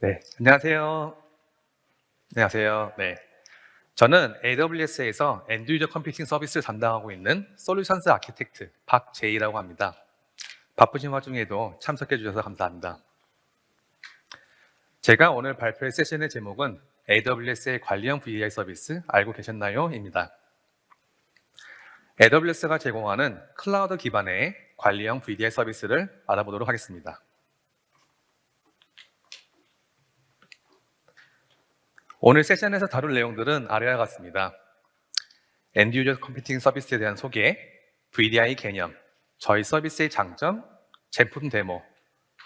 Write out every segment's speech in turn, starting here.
네, 안녕하세요. 안녕하세요. 네, 저는 AWS에서 엔드유저 컴퓨팅 서비스를 담당하고 있는 솔루션스 아키텍트 박재희라고 합니다. 바쁘신 와중에도 참석해 주셔서 감사합니다. 제가 오늘 발표할 세션의 제목은 AWS의 관리형 VDI 서비스 알고 계셨나요? 입니다. AWS가 제공하는 클라우드 기반의 관리형 VDI 서비스를 알아보도록 하겠습니다. 오늘 세션에서 다룰 내용들은 아래와 같습니다. 엔드유저 컴퓨팅 서비스에 대한 소개, VDI 개념, 저희 서비스의 장점, 제품 데모,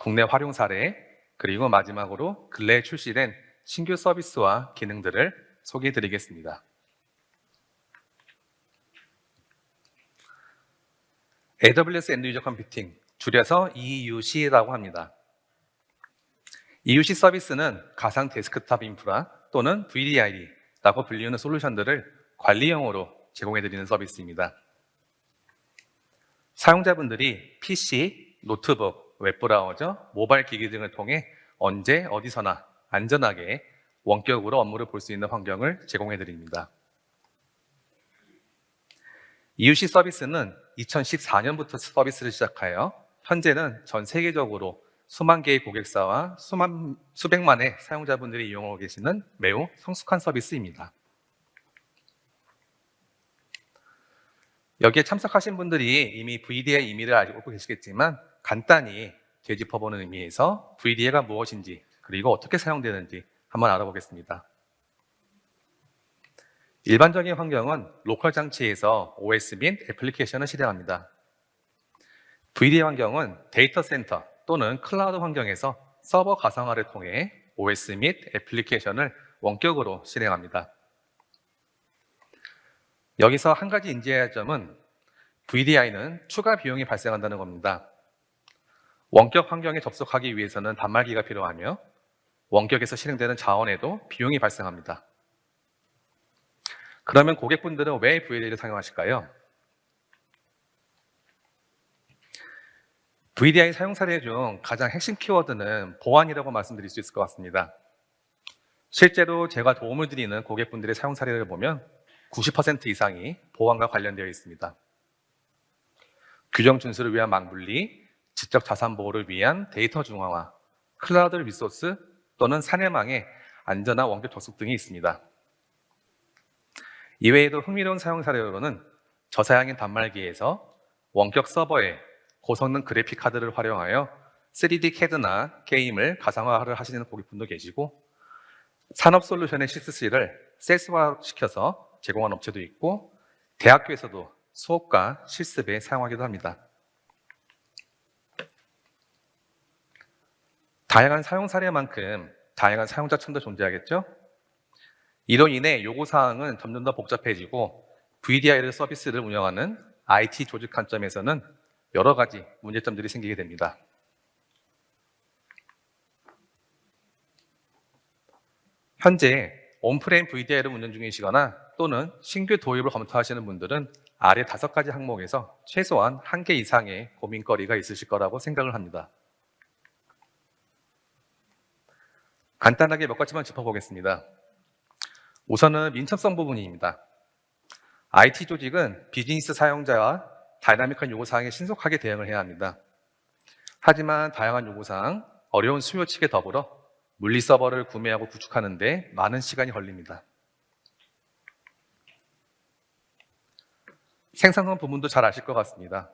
국내 활용 사례, 그리고 마지막으로 근래에 출시된 신규 서비스와 기능들을 소개해 드리겠습니다. AWS 엔드유저 컴퓨팅, 줄여서 EUC라고 합니다. EUC 서비스는 가상 데스크탑 인프라 또는 VDI라고 불리는 솔루션들을 관리형으로 제공해드리는 서비스입니다. 사용자분들이 PC, 노트북, 웹브라우저, 모바일 기기 등을 통해 언제 어디서나 안전하게 원격으로 업무를 볼 수 있는 환경을 제공해드립니다. EUC 서비스는 2014년부터 서비스를 시작하여 현재는 전 세계적으로 수만 개의 고객사와 수백만의 사용자분들이 이용하고 계시는 매우 성숙한 서비스입니다. 여기에 참석하신 분들이 이미 VDI 의미를 알고 계시겠지만 간단히 되짚어보는 의미에서 VDI가 무엇인지 그리고 어떻게 사용되는지 한번 알아보겠습니다. 일반적인 환경은 로컬 장치에서 OS 및 애플리케이션을 실행합니다. VDI 환경은 데이터 센터 또는 클라우드 환경에서 서버 가상화를 통해 OS 및 애플리케이션을 원격으로 실행합니다. 여기서 한 가지 인지해야 할 점은 VDI는 추가 비용이 발생한다는 겁니다. 원격 환경에 접속하기 위해서는 단말기가 필요하며 원격에서 실행되는 자원에도 비용이 발생합니다. 그러면 고객분들은 왜 VDI를 사용하실까요? VDI 사용 사례 중 가장 핵심 키워드는 보안이라고 말씀드릴 수 있을 것 같습니다. 실제로 제가 도움을 드리는 고객분들의 사용 사례를 보면 90% 이상이 보안과 관련되어 있습니다. 규정 준수를 위한 망분리, 지적 자산 보호를 위한 데이터 중앙화, 클라우드 리소스 또는 사내망의 안전한 원격 접속 등이 있습니다. 이외에도 흥미로운 사용 사례로는 저사양인 단말기에서 원격 서버에 고성능 그래픽 카드를 활용하여 3D CAD나 게임을 가상화를 하시는 고객분도 계시고 산업 솔루션의 C2C를 셀스화시켜서 제공하는 업체도 있고 대학교에서도 수업과 실습에 사용하기도 합니다. 다양한 사용 사례만큼 다양한 사용자층도 존재하겠죠? 이로 인해 요구사항은 점점 더 복잡해지고 VDI 서비스를 운영하는 IT 조직 관점에서는 여러 가지 문제점들이 생기게 됩니다. 현재 온프레임 VDI를 운영 중이시거나 또는 신규 도입을 검토하시는 분들은 아래 5가지 항목에서 최소한 1개 이상의 고민거리가 있으실 거라고 생각을 합니다. 간단하게 몇 가지만 짚어보겠습니다. 우선은 민첩성 부분입니다. IT 조직은 비즈니스 사용자와 다이나믹한 요구사항에 신속하게 대응을 해야 합니다. 하지만 다양한 요구사항, 어려운 수요 측에 더불어 물리 서버를 구매하고 구축하는 데 많은 시간이 걸립니다. 생산성 부분도 잘 아실 것 같습니다.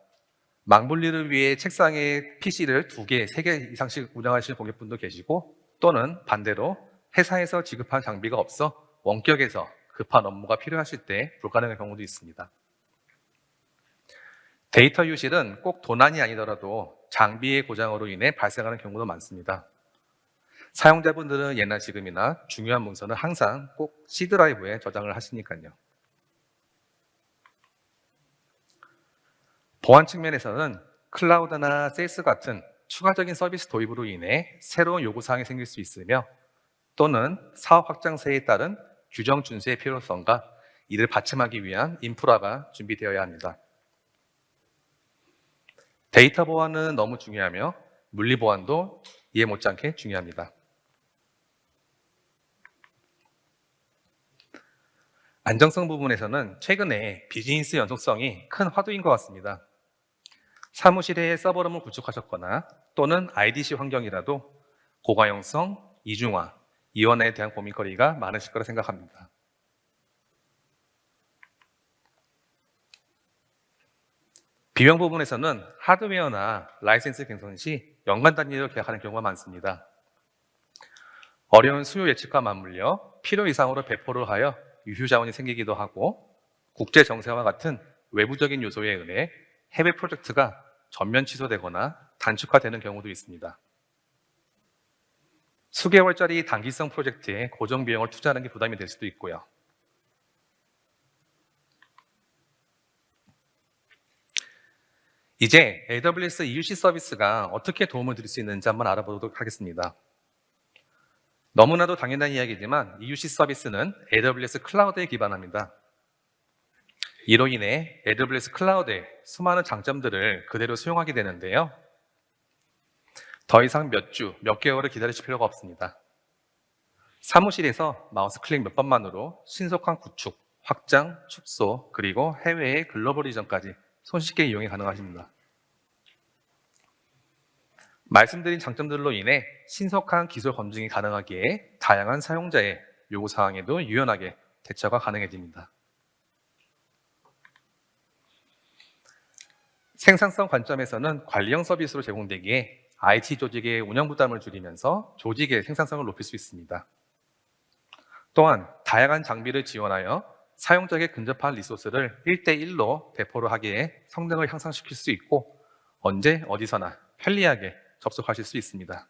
망분리를 위해 책상에 PC를 2개, 3개 이상씩 운영하시는 고객분도 계시고 또는 반대로 회사에서 지급한 장비가 없어 원격에서 급한 업무가 필요하실 때 불가능한 경우도 있습니다. 데이터 유실은 꼭 도난이 아니더라도 장비의 고장으로 인해 발생하는 경우도 많습니다. 사용자분들은 예나 지금이나 중요한 문서는 항상 꼭 C 드라이브에 저장을 하시니까요. 보안 측면에서는 클라우드나 셀스 같은 추가적인 서비스 도입으로 인해 새로운 요구사항이 생길 수 있으며 또는 사업 확장세에 따른 규정 준수의 필요성과 이를 받침하기 위한 인프라가 준비되어야 합니다. 데이터 보안은 너무 중요하며 물리 보안도 이해 못지않게 중요합니다. 안정성 부분에서는 최근에 비즈니스 연속성이 큰 화두인 것 같습니다. 사무실에 서버룸을 구축하셨거나 또는 IDC 환경이라도 고가용성, 이중화, 이원화에 대한 고민거리가 많으실 거라 생각합니다. 비용 부분에서는 하드웨어나 라이센스 갱신 시 연간 단위로 계약하는 경우가 많습니다. 어려운 수요 예측과 맞물려 필요 이상으로 배포를 하여 유휴 자원이 생기기도 하고 국제 정세와 같은 외부적인 요소에 의해 해외 프로젝트가 전면 취소되거나 단축화되는 경우도 있습니다. 수개월짜리 단기성 프로젝트에 고정 비용을 투자하는 게 부담이 될 수도 있고요. 이제 AWS EUC 서비스가 어떻게 도움을 드릴 수 있는지 한번 알아보도록 하겠습니다. 너무나도 당연한 이야기지만 EUC 서비스는 AWS 클라우드에 기반합니다. 이로 인해 AWS 클라우드의 수많은 장점들을 그대로 수용하게 되는데요. 더 이상 몇 주, 몇 개월을 기다리실 필요가 없습니다. 사무실에서 마우스 클릭 몇 번만으로 신속한 구축, 확장, 축소, 그리고 해외의 글로벌 이전까지 손쉽게 이용이 가능하십니다. 말씀드린 장점들로 인해 신속한 기술 검증이 가능하기에 다양한 사용자의 요구사항에도 유연하게 대처가 가능해집니다. 생산성 관점에서는 관리형 서비스로 제공되기에 IT 조직의 운영 부담을 줄이면서 조직의 생산성을 높일 수 있습니다. 또한 다양한 장비를 지원하여 사용자에게 근접한 리소스를 1대1로 배포를 하기에 성능을 향상시킬 수 있고 언제 어디서나 편리하게 접속하실 수 있습니다.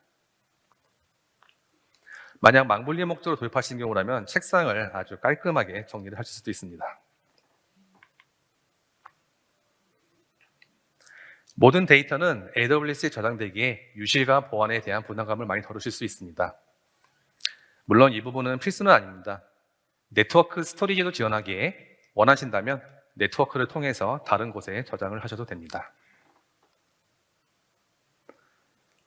만약 망분리 목적으로 도입하신 경우라면 책상을 아주 깔끔하게 정리를 하실 수도 있습니다. 모든 데이터는 AWS에 저장되기에 유실과 보안에 대한 부담감을 많이 덜으실 수 있습니다. 물론 이 부분은 필수는 아닙니다. 네트워크 스토리지도 지원하기에 원하신다면 네트워크를 통해서 다른 곳에 저장을 하셔도 됩니다.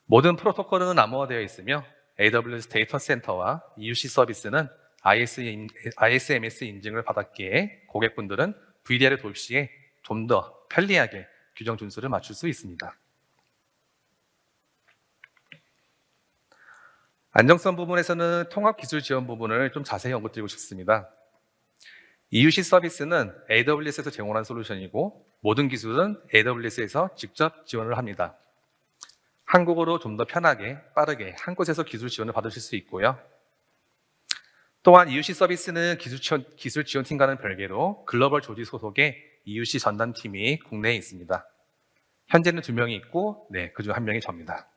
모든 프로토콜은 암호화되어 있으며 AWS 데이터 센터와 EUC 서비스는 ISMS 인증을 받았기에 고객분들은 VDI를 도입 시에 좀 더 편리하게 규정 준수를 맞출 수 있습니다. 안정성 부분에서는 통합 기술 지원 부분을 좀 자세히 언급드리고 싶습니다. EUC 서비스는 AWS에서 제공하는 솔루션이고 모든 기술은 AWS에서 직접 지원을 합니다. 한국어로 좀 더 편하게 빠르게 한 곳에서 기술 지원을 받으실 수 있고요. 또한 EUC 서비스는 기술 지원팀과는 별개로 글로벌 조직 소속의 EUC 전담팀이 국내에 있습니다. 현재는 2명이 있고 그중 1명이 저입니다.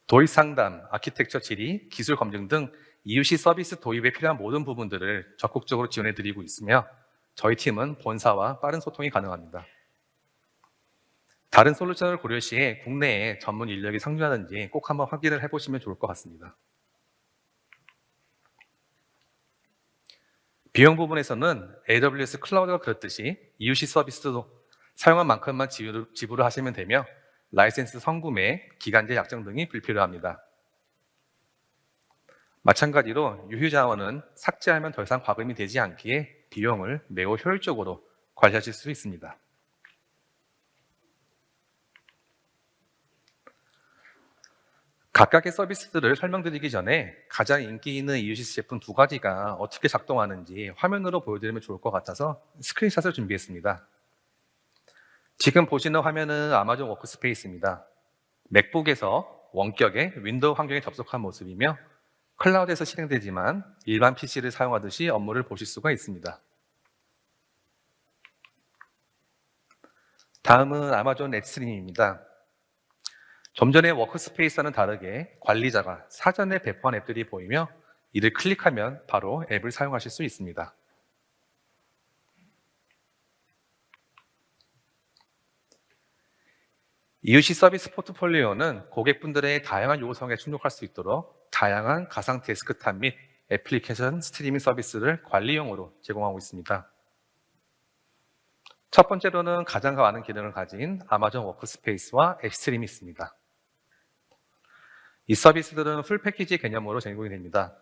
도입 상담, 아키텍처 질의, 기술 검증 등 EUC 서비스 도입에 필요한 모든 부분들을 적극적으로 지원해드리고 있으며 저희 팀은 본사와 빠른 소통이 가능합니다. 다른 솔루션을 고려 시에 국내에 전문 인력이 상주하는지 꼭 한번 확인을 해보시면 좋을 것 같습니다. 비용 부분에서는 AWS 클라우드가 그렇듯이 EUC 서비스도 사용한 만큼만 지불을 하시면 되며 라이센스 선구매, 기간제 약정 등이 불필요합니다. 마찬가지로 유휴 자원은 삭제하면 더 이상 과금이 되지 않기에 비용을 매우 효율적으로 관리하실 수 있습니다. 각각의 서비스들을 설명드리기 전에 가장 인기 있는 EUC 제품 2가지가 어떻게 작동하는지 화면으로 보여드리면 좋을 것 같아서 스크린샷을 준비했습니다. 지금 보시는 화면은 아마존 워크스페이스입니다. 맥북에서 원격의 윈도우 환경에 접속한 모습이며 클라우드에서 실행되지만 일반 PC를 사용하듯이 업무를 보실 수가 있습니다. 다음은 아마존 앱스트림입니다. 좀 전의 워크스페이스와는 다르게 관리자가 사전에 배포한 앱들이 보이며 이를 클릭하면 바로 앱을 사용하실 수 있습니다. EUC 서비스 포트폴리오는 고객분들의 다양한 요구사항에 충족할 수 있도록 다양한 가상 데스크탑 및 애플리케이션 스트리밍 서비스를 관리용으로 제공하고 있습니다. 첫 번째로는 가장 많은 기능을 가진 아마존 워크스페이스와 앱스트림이 있습니다. 이 서비스들은 풀 패키지 개념으로 제공이 됩니다.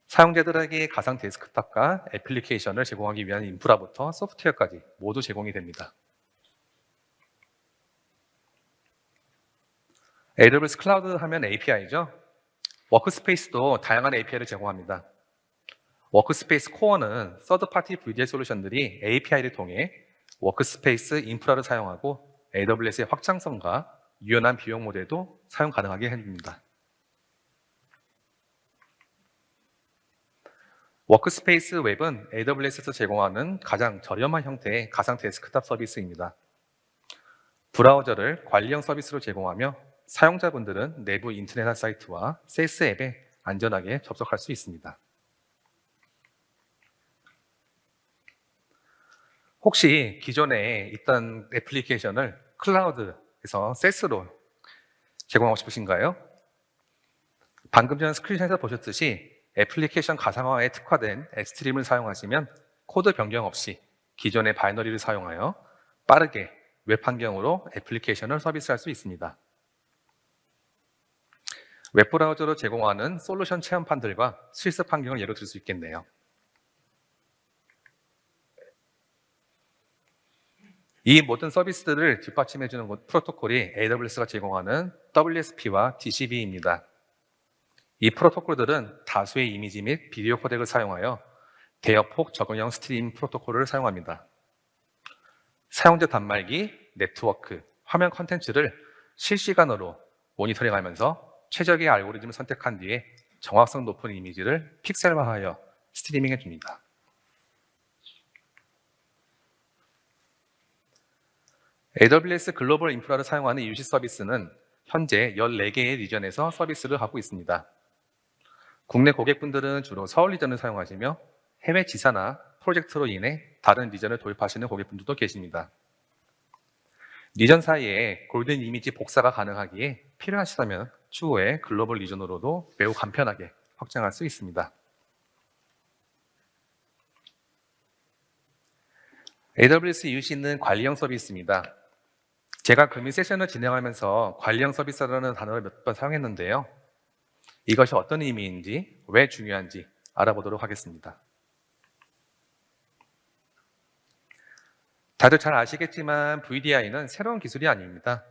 사용자들에게 가상 데스크탑과 애플리케이션을 제공하기 위한 인프라부터 소프트웨어까지 모두 제공이 됩니다. AWS 클라우드 하면 API죠. 워크스페이스도 다양한 API를 제공합니다. 워크스페이스 코어는 서드파티 VDI 솔루션들이 API를 통해 워크스페이스 인프라를 사용하고 AWS의 확장성과 유연한 비용 모델도 사용 가능하게 해줍니다. 워크스페이스 웹은 AWS에서 제공하는 가장 저렴한 형태의 가상 데스크탑 서비스입니다. 브라우저를 관리형 서비스로 제공하며 사용자분들은 내부 인터넷 사이트와 세스 앱에 안전하게 접속할 수 있습니다. 혹시 기존에 있던 애플리케이션을 클라우드에서 세스로 제공하고 싶으신가요? 방금 전 스크린샷에서 보셨듯이 애플리케이션 가상화에 특화된 엑스트림을 사용하시면 코드 변경 없이 기존의 바이너리를 사용하여 빠르게 웹 환경으로 애플리케이션을 서비스할 수 있습니다. 웹브라우저로 제공하는 솔루션 체험판들과 실습 환경을 예로 들 수 있겠네요. 이 모든 서비스들을 뒷받침해주는 프로토콜이 AWS가 제공하는 WSP와 DCB입니다. 이 프로토콜들은 다수의 이미지 및 비디오 코덱을 사용하여 대역폭 적응형 스트림 프로토콜을 사용합니다. 사용자 단말기, 네트워크, 화면 컨텐츠를 실시간으로 모니터링하면서 최적의 알고리즘을 선택한 뒤에 정확성 높은 이미지를 픽셀화하여 스트리밍해 줍니다. AWS 글로벌 인프라를 사용하는 UC 서비스는 현재 14개의 리전에서 서비스를 하고 있습니다. 국내 고객분들은 주로 서울 리전을 사용하시며 해외 지사나 프로젝트로 인해 다른 리전을 도입하시는 고객분들도 계십니다. 리전 사이에 골든 이미지 복사가 가능하기에 필요하시다면 추후에 글로벌 리전으로도 매우 간편하게 확장할 수 있습니다. AWS UC는 관리형 서비스입니다. 제가 금일 세션을 진행하면서 관리형 서비스라는 단어를 몇 번 사용했는데요. 이것이 어떤 의미인지, 왜 중요한지 알아보도록 하겠습니다. 다들 잘 아시겠지만 VDI는 새로운 기술이 아닙니다.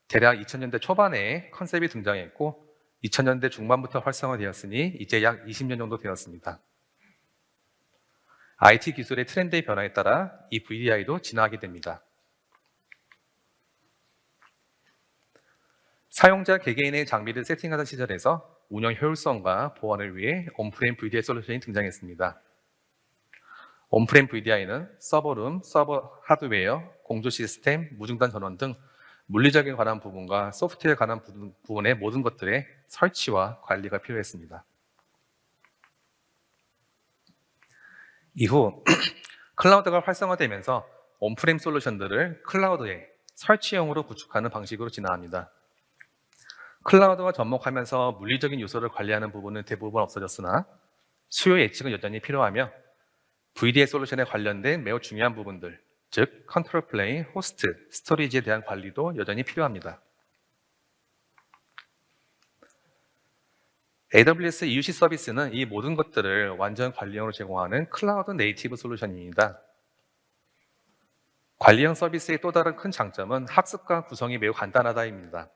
대략 2000년대 초반에 컨셉이 등장했고 2000년대 중반부터 활성화되었으니 이제 약 20년 정도 되었습니다. IT 기술의 트렌드의 변화에 따라 이 VDI도 진화하게 됩니다. 사용자 개개인의 장비를 세팅하던 시절에서 운영 효율성과 보안을 위해 온프레임 VDI 솔루션이 등장했습니다. 온프레임 VDI는 서버룸, 서버 하드웨어, 공조 시스템, 무중단 전원 등 물리적인 관한 부분과 소프트웨어에 관한 부분의 모든 것들의 설치와 관리가 필요했습니다. 이후 클라우드가 활성화되면서 온프레임 솔루션들을 클라우드에 설치형으로 구축하는 방식으로 진화합니다. 클라우드와 접목하면서 물리적인 요소를 관리하는 부분은 대부분 없어졌으나 수요 예측은 여전히 필요하며 VDI 솔루션에 관련된 매우 중요한 부분들, 즉 컨트롤 플레인, 호스트, 스토리지에 대한 관리도 여전히 필요합니다. AWS UC 서비스는 이 모든 것들을 완전 관리형으로 제공하는 클라우드 네이티브 솔루션입니다. 관리형 서비스의 또 다른 큰 장점은 학습과 구성이 매우 간단하다입니다.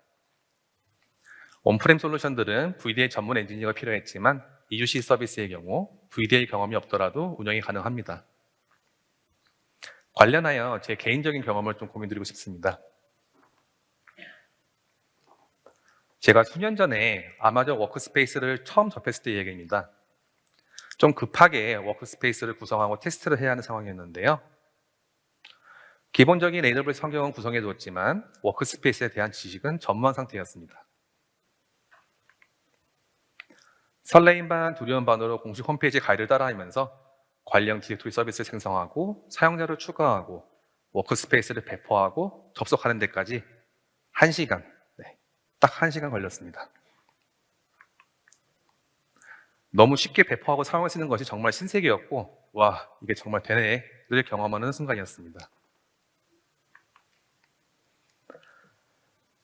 온프레임 솔루션들은 VDI 전문 엔지니어가 필요했지만 UC 서비스의 경우 VDI 경험이 없더라도 운영이 가능합니다. 관련하여 제 개인적인 경험을 좀 공유드리고 싶습니다. 제가 수년 전에 아마존 워크스페이스를 처음 접했을 때 얘기입니다. 좀 급하게 워크스페이스를 구성하고 테스트를 해야 하는 상황이었는데요. 기본적인 AWS 환경은 구성해 두었지만 워크스페이스에 대한 지식은 전무한 상태였습니다. 설레임 반 두려움 반으로 공식 홈페이지 가이드를 따라하면서 관련 디렉토리 서비스를 생성하고 사용자를 추가하고 워크스페이스를 배포하고 접속하는 데까지 1시간, 딱 1시간 걸렸습니다. 너무 쉽게 배포하고 사용할 수 있는 것이 정말 신세계였고 와, 이게 정말 되네를 경험하는 순간이었습니다.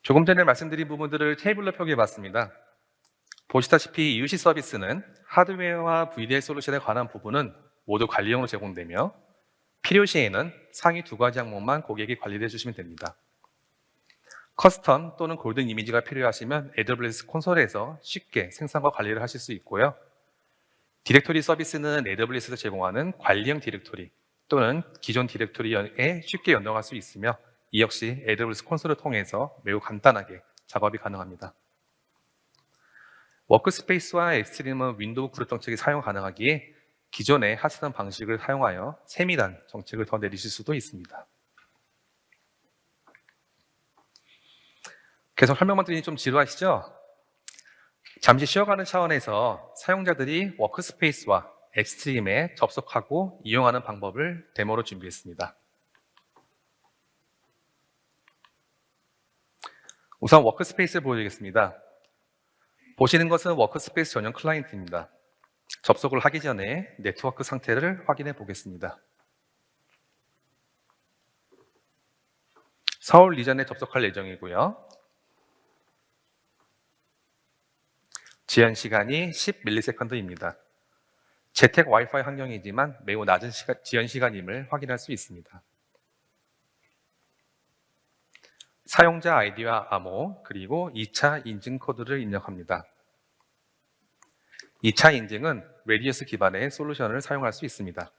조금 전에 말씀드린 부분들을 테이블로 표기해봤습니다. 보시다시피 EUC 서비스는 하드웨어와 VDL 솔루션에 관한 부분은 모두 관리용으로 제공되며 필요시에는 상위 두 가지 항목만 고객이 관리해 주시면 됩니다. 커스텀 또는 골든 이미지가 필요하시면 AWS 콘솔에서 쉽게 생산과 관리를 하실 수 있고요. 디렉토리 서비스는 AWS에서 제공하는 관리형 디렉토리 또는 기존 디렉토리에 쉽게 연동할 수 있으며 이 역시 AWS 콘솔을 통해서 매우 간단하게 작업이 가능합니다. 워크스페이스와 엑스트림은 윈도우 그룹 정책이 사용 가능하기에 기존에 하시던 방식을 사용하여 세밀한 정책을 더 내리실 수도 있습니다. 계속 설명만 드리니 좀 지루하시죠? 잠시 쉬어가는 차원에서 사용자들이 워크스페이스와 엑스트림에 접속하고 이용하는 방법을 데모로 준비했습니다. 우선 워크스페이스를 보여드리겠습니다. 보시는 것은 워크스페이스 전용 클라이언트입니다. 접속을 하기 전에 네트워크 상태를 확인해 보겠습니다. 서울 리전에 접속할 예정이고요. 지연 시간이 10ms입니다. 재택 와이파이 환경이지만 매우 낮은 지연 시간임을 확인할 수 있습니다. 사용자 아이디와 암호 그리고 2차 인증 코드를 입력합니다. 2차 인증은 레디어스 기반의 솔루션을 사용할 수 있습니다.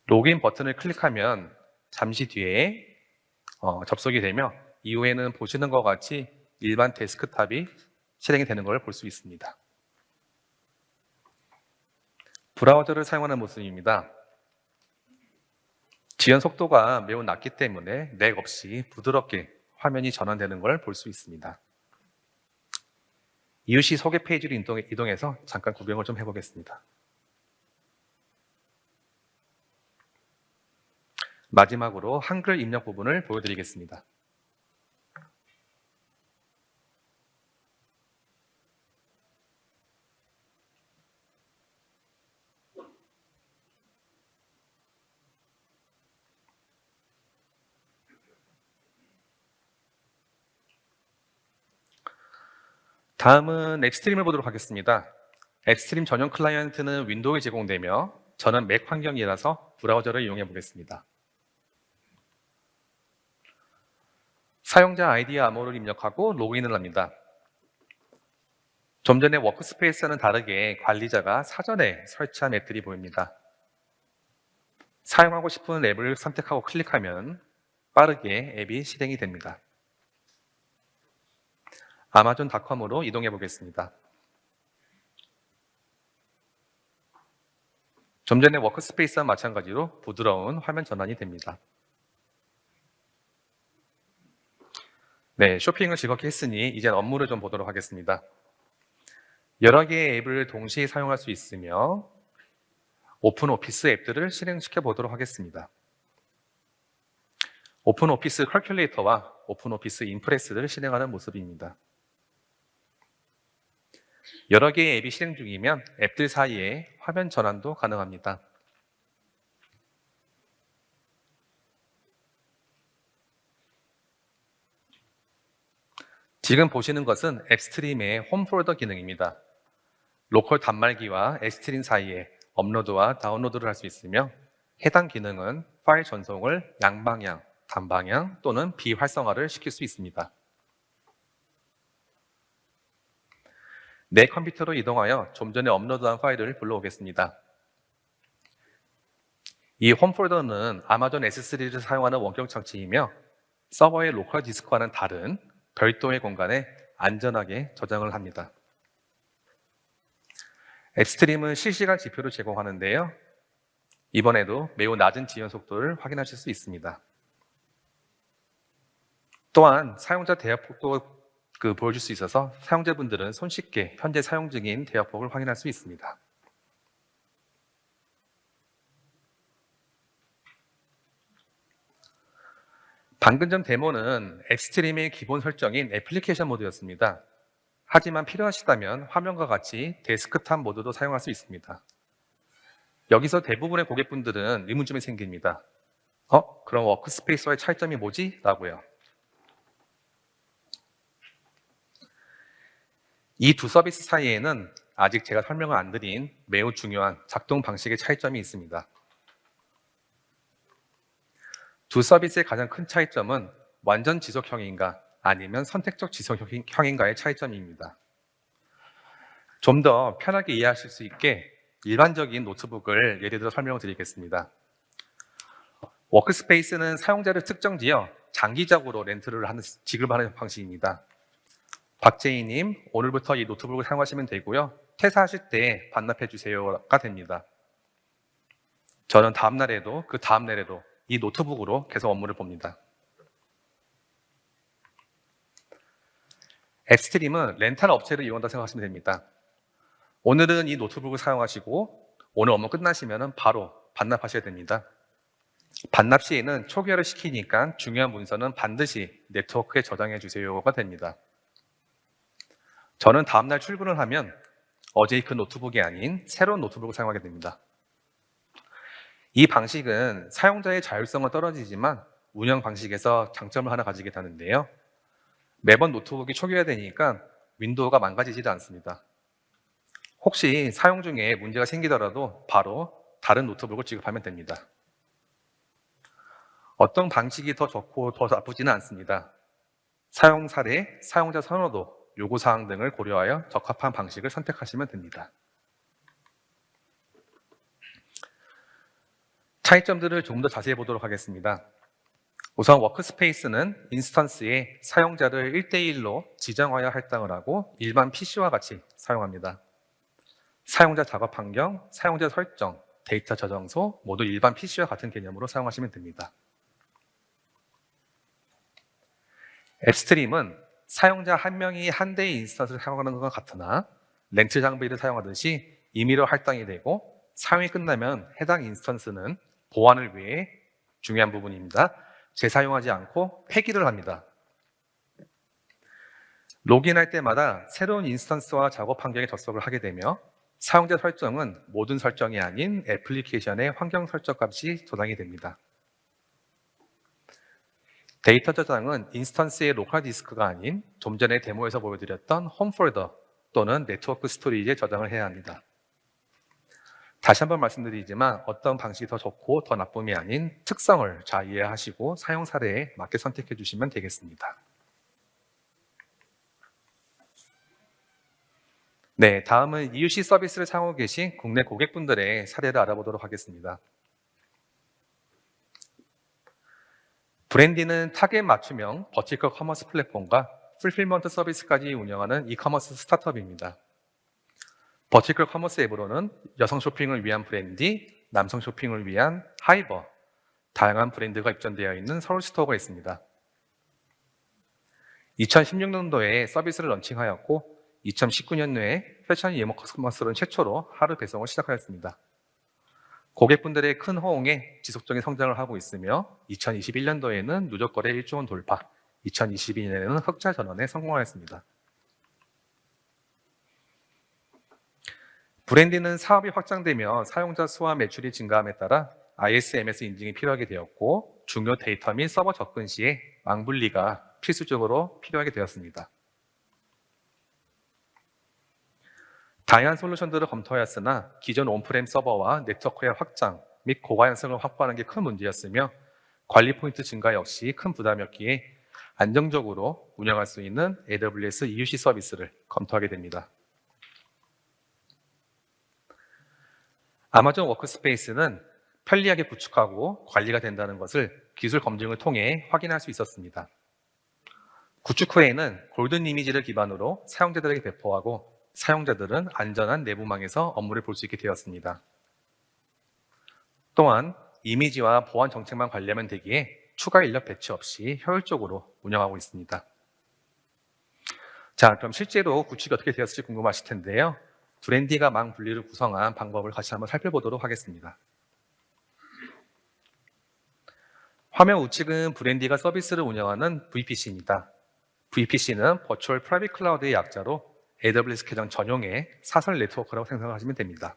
로그인 버튼을 클릭하면 잠시 뒤에 접속이 되며 이후에는 보시는 것과 같이 일반 데스크탑이 실행이 되는 걸 볼 수 있습니다. 브라우저를 사용하는 모습입니다. 지연 속도가 매우 낮기 때문에 렉 없이 부드럽게 화면이 전환되는 걸 볼 수 있습니다. EUC 소개 페이지로 이동해서 잠깐 구경을 좀 해보겠습니다. 마지막으로 한글 입력 부분을 보여드리겠습니다. 다음은 엑스트림을 보도록 하겠습니다. 엑스트림 전용 클라이언트는 윈도우에 제공되며 저는 맥 환경이라서 브라우저를 이용해 보겠습니다. 사용자 아이디와 암호를 입력하고 로그인을 합니다. 좀 전에 워크스페이스와는 다르게 관리자가 사전에 설치한 앱들이 보입니다. 사용하고 싶은 앱을 선택하고 클릭하면 빠르게 앱이 실행이 됩니다. 아마존닷컴으로 이동해 보겠습니다. 좀 전에 워크스페이스와 마찬가지로 부드러운 화면 전환이 됩니다. 네, 쇼핑을 즐겁게 했으니 이제 업무를 좀 보도록 하겠습니다. 여러 개의 앱을 동시에 사용할 수 있으며 오픈 오피스 앱들을 실행시켜 보도록 하겠습니다. 오픈 오피스 컬큘레이터와 오픈 오피스 임프레스를 실행하는 모습입니다. 여러 개의 앱이 실행 중이면 앱들 사이에 화면 전환도 가능합니다. 지금 보시는 것은 엑스트림의 홈 폴더 기능입니다. 로컬 단말기와 엑스트림 사이에 업로드와 다운로드를 할 수 있으며 해당 기능은 파일 전송을 양방향, 단방향 또는 비활성화를 시킬 수 있습니다. 내 컴퓨터로 이동하여 좀 전에 업로드한 파일을 불러오겠습니다. 이 홈 폴더는 아마존 S3를 사용하는 원격 장치이며 서버의 로컬 디스크와는 다른 별도의 공간에 안전하게 저장을 합니다. 엑스트림은 실시간 지표를 제공하는데요. 이번에도 매우 낮은 지연 속도를 확인하실 수 있습니다. 또한 사용자 대역폭도 보여줄 수 있어서 사용자분들은 손쉽게 현재 사용 중인 대역폭을 확인할 수 있습니다. 방금 전 데모는 엑스트림의 기본 설정인 애플리케이션 모드였습니다. 하지만 필요하시다면 화면과 같이 데스크탑 모드도 사용할 수 있습니다. 여기서 대부분의 고객분들은 의문점이 생깁니다. 그럼 워크스페이스와의 차이점이 뭐지? 라고요. 이 두 서비스 사이에는 아직 제가 설명을 안 드린 매우 중요한 작동 방식의 차이점이 있습니다. 두 서비스의 가장 큰 차이점은 완전 지속형인가 아니면 선택적 지속형인가의 차이점입니다. 좀 더 편하게 이해하실 수 있게 일반적인 노트북을 예를 들어 설명을 드리겠습니다. 워크스페이스는 사용자를 특정지어 장기적으로 렌트를 지급하는 방식입니다. 박재희님, 오늘부터 이 노트북을 사용하시면 되고요. 퇴사하실 때 반납해 주세요가 됩니다. 저는 다음 날에도 그 다음 날에도 이 노트북으로 계속 업무를 봅니다. 앱스트림은 렌탈 업체를 이용한다고 생각하시면 됩니다. 오늘은 이 노트북을 사용하시고 오늘 업무 끝나시면 바로 반납하셔야 됩니다. 반납 시에는 초기화를 시키니까 중요한 문서는 반드시 네트워크에 저장해 주세요가 됩니다. 저는 다음날 출근을 하면 어제의 그 노트북이 아닌 새로운 노트북을 사용하게 됩니다. 이 방식은 사용자의 자율성은 떨어지지만 운영 방식에서 장점을 하나 가지게 되는데요. 매번 노트북이 초기화되니까 윈도우가 망가지지도 않습니다. 혹시 사용 중에 문제가 생기더라도 바로 다른 노트북을 지급하면 됩니다. 어떤 방식이 더 좋고 더 나쁘지는 않습니다. 사용 사례, 사용자 선호도, 요구사항 등을 고려하여 적합한 방식을 선택하시면 됩니다. 차이점들을 조금 더 자세히 보도록 하겠습니다. 우선 워크스페이스는 인스턴스에 사용자를 1대1로 지정하여 할당을 하고 일반 PC와 같이 사용합니다. 사용자 작업 환경, 사용자 설정, 데이터 저장소 모두 일반 PC와 같은 개념으로 사용하시면 됩니다. 앱스트림은 사용자 한 명이 한 대의 인스턴스를 사용하는 것과 같으나 렌트 장비를 사용하듯이 임의로 할당이 되고 사용이 끝나면 해당 인스턴스는 보안을 위해 중요한 부분입니다. 재사용하지 않고 폐기를 합니다. 로그인할 때마다 새로운 인스턴스와 작업 환경에 접속을 하게 되며 사용자 설정은 모든 설정이 아닌 애플리케이션의 환경 설정 값이 저장이 됩니다. 데이터 저장은 인스턴스의 로컬 디스크가 아닌 좀 전에 데모에서 보여드렸던 홈 폴더 또는 네트워크 스토리지에 저장을 해야 합니다. 다시 한번 말씀드리지만 어떤 방식이 더 좋고 더 나쁨이 아닌 특성을 잘 이해하시고 사용 사례에 맞게 선택해 주시면 되겠습니다. 네, 다음은 EUC 서비스를 사용하고 계신 국내 고객분들의 사례를 알아보도록 하겠습니다. 브랜디는 타겟 맞춤형 버티컬 커머스 플랫폼과 풀필먼트 서비스까지 운영하는 이커머스 스타트업입니다. 버티컬 커머스 앱으로는 여성 쇼핑을 위한 브랜디, 남성 쇼핑을 위한 하이버, 다양한 브랜드가 입점되어 있는 서울 스토어가 있습니다. 2016년도에 서비스를 런칭하였고 2019년도에 패션 이커머스는 최초로 하루 배송을 시작하였습니다. 고객분들의 큰 호응에 지속적인 성장을 하고 있으며 2021년도에는 누적 거래 1조 원 돌파, 2022년에는 흑자 전환에 성공하였습니다. 브랜디는 사업이 확장되며 사용자 수와 매출이 증가함에 따라 ISMS 인증이 필요하게 되었고 중요 데이터 및 서버 접근 시에 망분리가 필수적으로 필요하게 되었습니다. 다양한 솔루션들을 검토하였으나 기존 온프렘 서버와 네트워크의 확장 및 고가연성을 확보하는 게 큰 문제였으며 관리 포인트 증가 역시 큰 부담이었기에 안정적으로 운영할 수 있는 AWS EUC 서비스를 검토하게 됩니다. 아마존 워크스페이스는 편리하게 구축하고 관리가 된다는 것을 기술 검증을 통해 확인할 수 있었습니다. 구축 후에는 골든 이미지를 기반으로 사용자들에게 배포하고 사용자들은 안전한 내부망에서 업무를 볼 수 있게 되었습니다. 또한 이미지와 보안 정책만 관리하면 되기에 추가 인력 배치 없이 효율적으로 운영하고 있습니다. 자, 그럼 실제로 구축이 어떻게 되었을지 궁금하실 텐데요. 브랜디가 망 분리를 구성한 방법을 같이 한번 살펴보도록 하겠습니다. 화면 우측은 브랜디가 서비스를 운영하는 VPC입니다. VPC는 버추얼 프라이빗 클라우드의 약자로 AWS 계정 전용의 사설 네트워크라고 생각하시면 됩니다.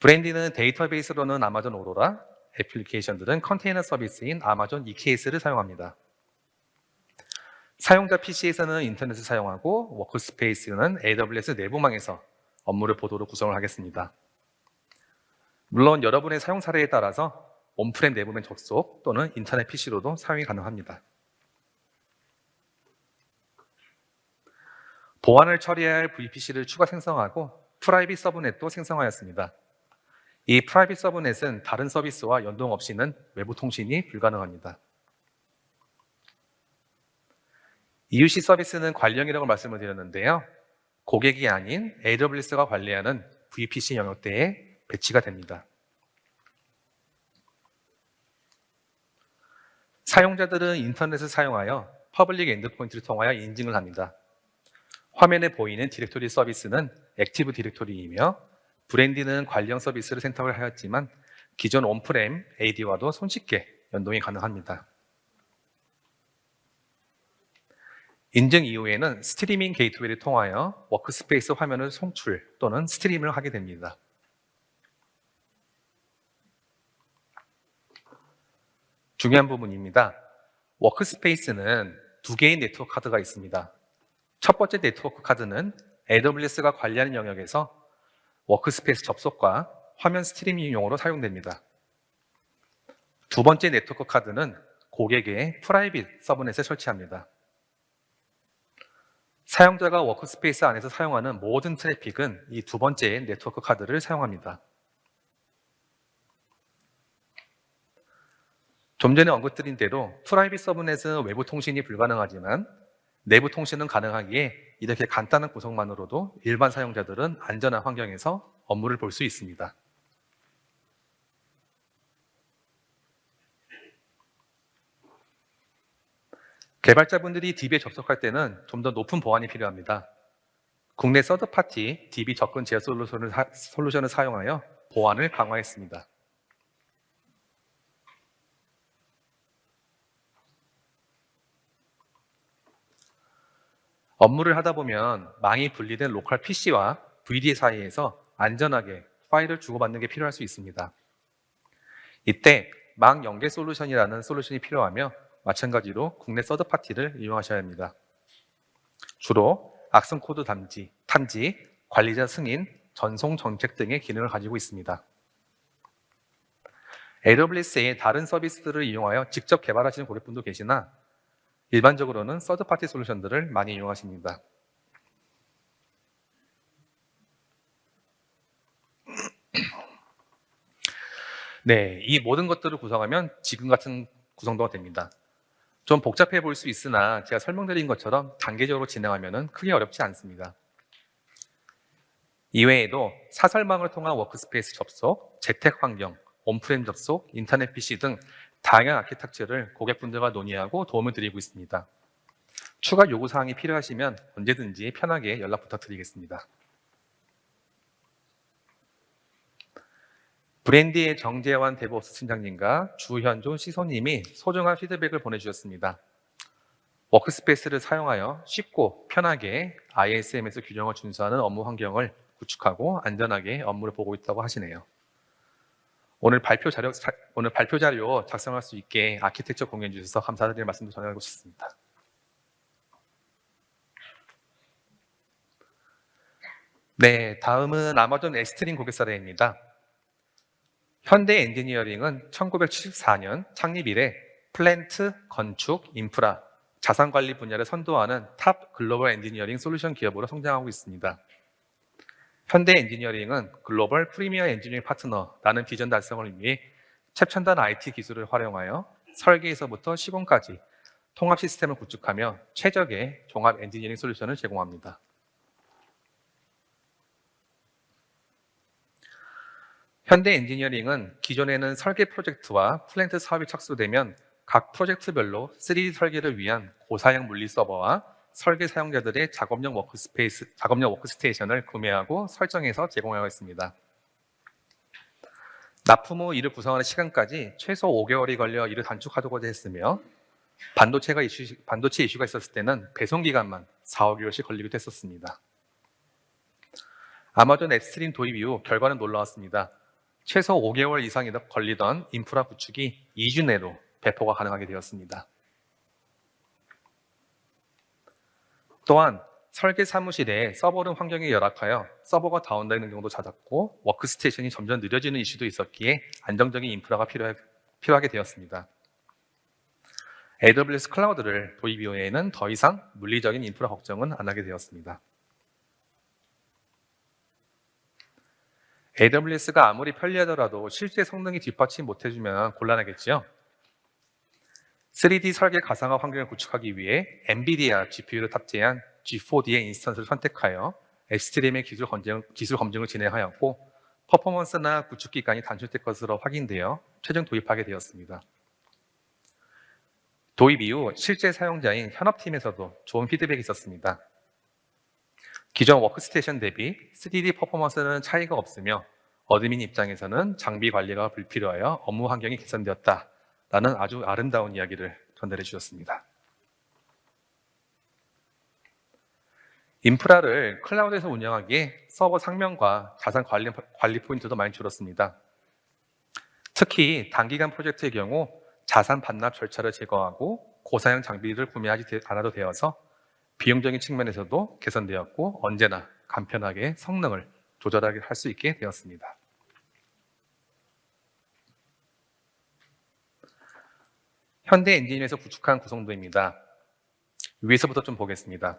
브랜디는 데이터베이스로는 아마존 오로라, 애플리케이션들은 컨테이너 서비스인 아마존 EKS를 사용합니다. 사용자 PC에서는 인터넷을 사용하고 워크스페이스는 AWS 내부망에서 업무를 보도록 구성을 하겠습니다. 물론 여러분의 사용 사례에 따라서 온프렘 내부망 접속 또는 인터넷 PC로도 사용이 가능합니다. 보안을 처리해야 할 VPC를 추가 생성하고 프라이빗 서브넷도 생성하였습니다. 이 프라이빗 서브넷은 다른 서비스와 연동 없이는 외부 통신이 불가능합니다. EUC 서비스는 관리형이라고 말씀을 드렸는데요. 고객이 아닌 AWS가 관리하는 VPC 영역대에 배치가 됩니다. 사용자들은 인터넷을 사용하여 퍼블릭 엔드포인트를 통하여 인증을 합니다. 화면에 보이는 디렉토리 서비스는 액티브 디렉토리이며 브랜디는 관리형 서비스를 선택을 하였지만 기존 온프렘 AD와도 손쉽게 연동이 가능합니다. 인증 이후에는 스트리밍 게이트웨이를 통하여 워크스페이스 화면을 송출 또는 스트림을 하게 됩니다. 중요한 부분입니다. 워크스페이스는 두 개의 네트워크 카드가 있습니다. 첫 번째 네트워크 카드는 AWS가 관리하는 영역에서 워크스페이스 접속과 화면 스트리밍용으로 사용됩니다. 두 번째 네트워크 카드는 고객의 프라이빗 서브넷에 설치합니다. 사용자가 워크스페이스 안에서 사용하는 모든 트래픽은 이 두 번째 네트워크 카드를 사용합니다. 좀 전에 언급드린 대로 프라이빗 서브넷은 외부 통신이 불가능하지만 내부 통신은 가능하기에 이렇게 간단한 구성만으로도 일반 사용자들은 안전한 환경에서 업무를 볼 수 있습니다. 개발자분들이 DB에 접속할 때는 좀 더 높은 보안이 필요합니다. 국내 서드파티 DB 접근 제어 솔루션을 사용하여 보안을 강화했습니다. 업무를 하다 보면 망이 분리된 로컬 PC와 VD 사이에서 안전하게 파일을 주고받는 게 필요할 수 있습니다. 이때 망 연계 솔루션이라는 솔루션이 필요하며 마찬가지로 국내 서드파티를 이용하셔야 합니다. 주로 악성 코드 탐지, 관리자 승인, 전송 정책 등의 기능을 가지고 있습니다. AWS의 다른 서비스들을 이용하여 직접 개발하시는 고객분도 계시나 일반적으로는 서드파티 솔루션들을 많이 이용하십니다. 네, 이 모든 것들을 구성하면 지금 같은 구성도가 됩니다. 좀 복잡해 보일 수 있으나 제가 설명드린 것처럼 단계적으로 진행하면 크게 어렵지 않습니다. 이외에도 사설망을 통한 워크스페이스 접속, 재택 환경, 온프렘 접속, 인터넷 PC 등 다양한 아키텍처를 고객분들과 논의하고 도움을 드리고 있습니다. 추가 요구사항이 필요하시면 언제든지 편하게 연락 부탁드리겠습니다. 브랜디의 정재환 데브옵스 팀장님과 주현종 시소님이 소중한 피드백을 보내주셨습니다. 워크스페이스를 사용하여 쉽고 편하게 ISMS 규정을 준수하는 업무 환경을 구축하고 안전하게 업무를 보고 있다고 하시네요. 오늘 발표 자료 작성할 수 있게 아키텍처 공유해 주셔서 감사드리는 말씀도 전하고 싶습니다. 네, 다음은 아마존 S3 고객 사례입니다. 현대 엔지니어링은 1974년 창립 이래 플랜트, 건축, 인프라, 자산관리 분야를 선도하는 탑 글로벌 엔지니어링 솔루션 기업으로 성장하고 있습니다. 현대 엔지니어링은 글로벌 프리미어 엔지니어링 파트너라는 비전 달성을 위해 최첨단 IT 기술을 활용하여 설계에서부터 시공까지 통합 시스템을 구축하며 최적의 종합 엔지니어링 솔루션을 제공합니다. 현대 엔지니어링은 기존에는 설계 프로젝트와 플랜트 사업이 착수되면 각 프로젝트별로 3D 설계를 위한 고사양 물리 서버와 설계 사용자들의 작업용 워크스테이션을 구매하고 설정해서 제공하고 있습니다. 납품 후 이를 구성하는 시간까지 최소 5개월이 걸려 이를 단축하고자 했으며 반도체 이슈가 있었을 때는 배송 기간만 4~5개월씩 걸리기도 했었습니다. 아마존 S3 도입 이후 결과는 놀라웠습니다. 최소 5개월 이상이 걸리던 인프라 구축이 2주 내로 배포가 가능하게 되었습니다. 또한 설계 사무실에 서버룸 환경이 열악하여 서버가 다운되는 경우도 잦았고 워크스테이션이 점점 느려지는 이슈도 있었기에 안정적인 인프라가 필요하게 되었습니다. AWS 클라우드를 도입 이후에는 더 이상 물리적인 인프라 걱정은 안 하게 되었습니다. AWS가 아무리 편리하더라도 실제 성능이 뒷받침 못해주면 곤란하겠지요. 3D 설계 가상화 환경을 구축하기 위해 엔비디아 GPU를 탑재한 G4D의 인스턴스를 선택하여 엑스트림의 기술 검증을 진행하였고 퍼포먼스나 구축 기간이 단축될 것으로 확인되어 최종 도입하게 되었습니다. 도입 이후 실제 사용자인 현업팀에서도 좋은 피드백이 있었습니다. 기존 워크스테이션 대비 3D 퍼포먼스는 차이가 없으며 어드민 입장에서는 장비 관리가 불필요하여 업무 환경이 개선되었다라는 아주 아름다운 이야기를 전달해 주셨습니다. 인프라를 클라우드에서 운영하기에 서버 상명과 자산 관리 포인트도 많이 줄었습니다. 특히 단기간 프로젝트의 경우 자산 반납 절차를 제거하고 고사양 장비를 구매하지 않아도 되어서 비용적인 측면에서도 개선되었고 언제나 간편하게 성능을 조절하게 할 수 있게 되었습니다. 현대 엔지니어에서 구축한 구성도입니다. 위에서부터 좀 보겠습니다.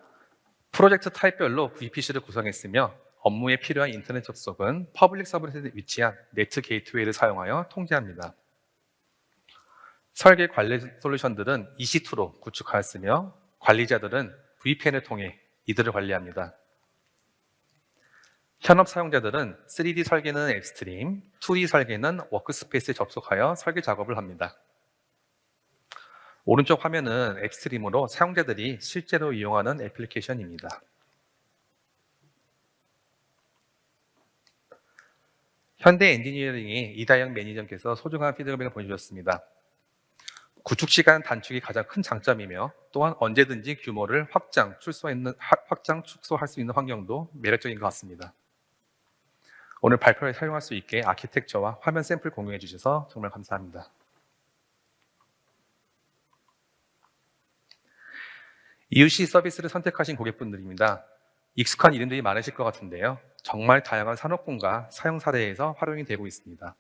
프로젝트 타입별로 VPC를 구성했으며 업무에 필요한 인터넷 접속은 퍼블릭 서버넷에 위치한 네트 게이트웨이를 사용하여 통제합니다. 설계 관리 솔루션들은 EC2로 구축하였으며 관리자들은 VPN을 통해 이들을 관리합니다. 현업 사용자들은 3D 설계는 앱스트림, 2D 설계는 워크스페이스에 접속하여 설계 작업을 합니다. 오른쪽 화면은 앱스트림으로 사용자들이 실제로 이용하는 애플리케이션입니다. 현대 엔지니어링의 이다영 매니저께서 소중한 피드백을 보내주셨습니다. 구축 시간 단축이 가장 큰 장점이며 또한 언제든지 규모를 확장, 축소할 수 있는 환경도 매력적인 것 같습니다. 오늘 발표에 사용할 수 있게 아키텍처와 화면 샘플 공유해 주셔서 정말 감사합니다. EUC 서비스를 선택하신 고객분들입니다. 익숙한 이름들이 많으실 것 같은데요. 정말 다양한 산업군과 사용 사례에서 활용이 되고 있습니다.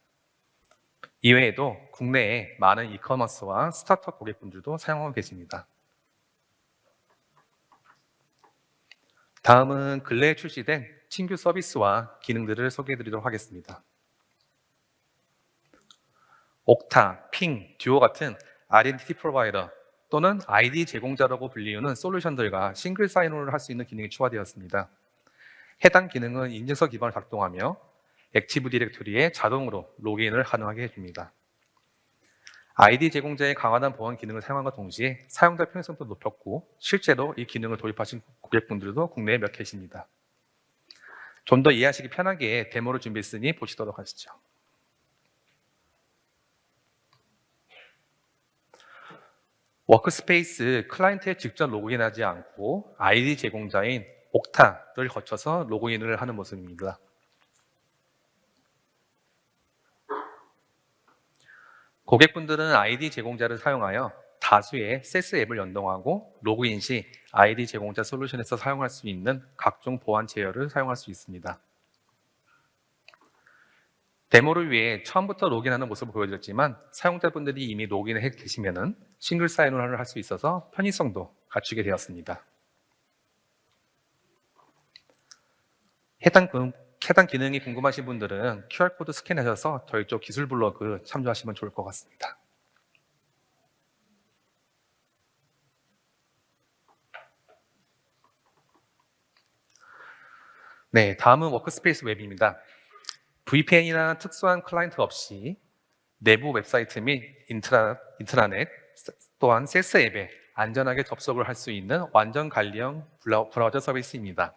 이외에도 국내에 많은 이커머스와 스타트업 고객분들도 사용하고 계십니다. 다음은 근래에 출시된 신규 서비스와 기능들을 소개해 드리도록 하겠습니다. 옥타, 핑, 듀오 같은 아이덴티티 프로바이더 또는 아이디 제공자라고 불리우는 솔루션들과 싱글 사인온을 할 수 있는 기능이 추가되었습니다. 해당 기능은 인증서 기반으로 작동하며 액티브 디렉토리에 자동으로 로그인을 가능하게 해줍니다. 아이디 제공자의 강화된 보안 기능을 사용함과 동시에 사용자 편의성도 높였고 실제로 이 기능을 도입하신 고객분들도 국내에 몇 계십니다. 좀 더 이해하시기 편하게 데모를 준비했으니 보시도록 하시죠. 워크스페이스 클라이언트에 직접 로그인하지 않고 아이디 제공자인 옥타를 거쳐서 로그인을 하는 모습입니다. 고객분들은 아이디 제공자를 사용하여 다수의 SaaS 앱을 연동하고 로그인 시 아이디 제공자 솔루션에서 사용할 수 있는 각종 보안 제어를 사용할 수 있습니다. 데모를 위해 처음부터 로그인하는 모습을 보여드렸지만 사용자분들이 이미 로그인을 해 계시면 싱글 사인온을 할 수 있어서 편의성도 갖추게 되었습니다. 해당 기능이 궁금하신 분들은 QR코드 스캔하셔서 저희 쪽 기술 블로그 참조하시면 좋을 것 같습니다. 네, 다음은 워크스페이스 웹입니다. VPN이나 특수한 클라이언트 없이 내부 웹사이트 및 인트라넷 또한 SaaS 앱에 안전하게 접속을 할 수 있는 완전 관리형 브라우저 서비스입니다.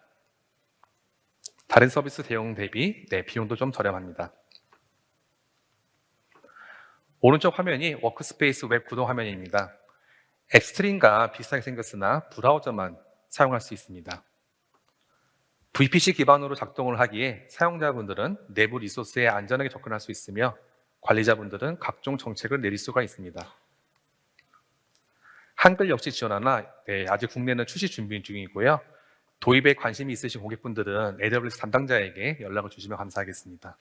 다른 서비스 대용 대비 비용도 좀 저렴합니다. 오른쪽 화면이 워크스페이스 웹 구동 화면입니다. 엑스트림과 비슷하게 생겼으나 브라우저만 사용할 수 있습니다. VPC 기반으로 작동을 하기에 사용자분들은 내부 리소스에 안전하게 접근할 수 있으며 관리자분들은 각종 정책을 내릴 수가 있습니다. 한글 역시 지원하나 아직 국내는 출시 준비 중이고요. 도입에 관심이 있으신 고객분들은 AWS 담당자에게 연락을 주시면 감사하겠습니다.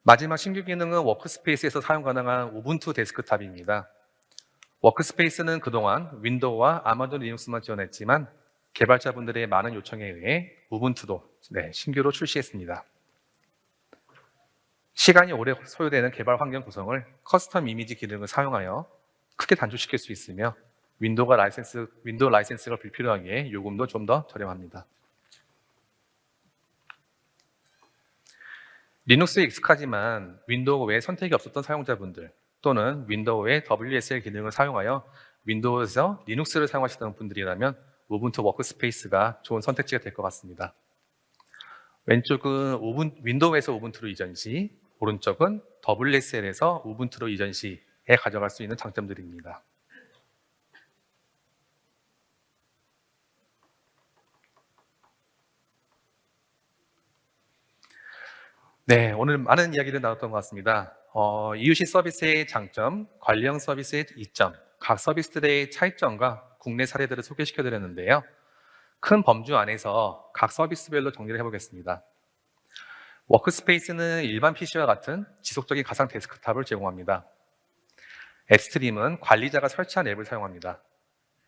마지막 신규 기능은 워크스페이스에서 사용 가능한 우분투 데스크탑입니다. 워크스페이스는 그동안 윈도우와 아마존 리눅스만 지원했지만 개발자분들의 많은 요청에 의해 우분투도 신규로 출시했습니다. 시간이 오래 소요되는 개발 환경 구성을 커스텀 이미지 기능을 사용하여 크게 단축시킬 수 있으며 윈도우 라이센스가 불필요하기에 요금도 좀 더 저렴합니다. 리눅스에 익숙하지만 윈도우 외에 선택이 없었던 사용자분들 또는 윈도우의 WSL 기능을 사용하여 윈도우에서 리눅스를 사용하시던 분들이라면 우분투 워크스페이스가 좋은 선택지가 될 것 같습니다. 왼쪽은 윈도우에서 우분투로 이전 시, 오른쪽은 WSL에서 우분투로 이전 시에 가져갈 수 있는 장점들입니다. 네, 오늘 많은 이야기를 나눴던 것 같습니다. EUC 서비스의 장점, 관리형 서비스의 이점, 각 서비스들의 차이점과 국내 사례들을 소개시켜드렸는데요. 큰 범주 안에서 각 서비스별로 정리를 해보겠습니다. 워크스페이스는 일반 PC와 같은 지속적인 가상 데스크탑을 제공합니다. 앱스트림은 관리자가 설치한 앱을 사용합니다.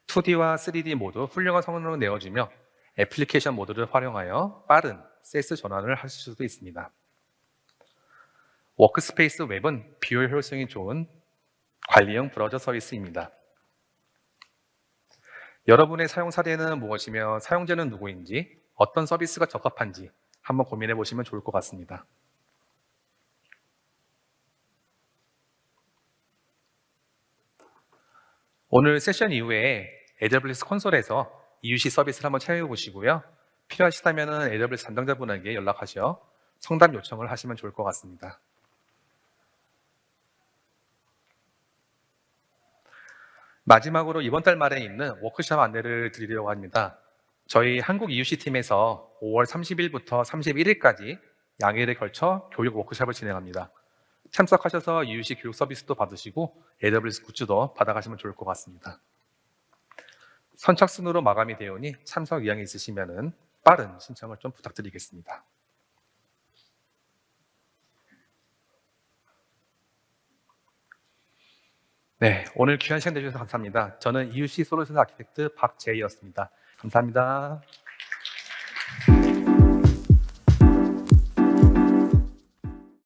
2D와 3D 모두 훌륭한 성능을 내어주며 애플리케이션 모드를 활용하여 빠른 세스 전환을 하실 수도 있습니다. 워크스페이스 웹은 비효율 효율성이 좋은 관리형 브라우저 서비스입니다. 여러분의 사용 사례는 무엇이며 사용자는 누구인지 어떤 서비스가 적합한지 한번 고민해 보시면 좋을 것 같습니다. 오늘 세션 이후에 AWS 콘솔에서 EUC 서비스를 한번 체험해 보시고요. 필요하시다면 AWS 담당자분에게 연락하셔 상담 요청을 하시면 좋을 것 같습니다. 마지막으로 이번 달 말에 있는 워크숍 안내를 드리려고 합니다. 저희 한국 EUC 팀에서 5월 30일부터 31일까지 양일에 걸쳐 교육 워크숍을 진행합니다. 참석하셔서 EUC 교육 서비스도 받으시고 AWS 굿즈도 받아가시면 좋을 것 같습니다. 선착순으로 마감이 되오니 참석 의향이 있으시면 빠른 신청을 좀 부탁드리겠습니다. 네, 오늘 귀한 시간 내주셔서 감사합니다. 저는 EUC 솔루션 아키텍트 박재희였습니다. 감사합니다.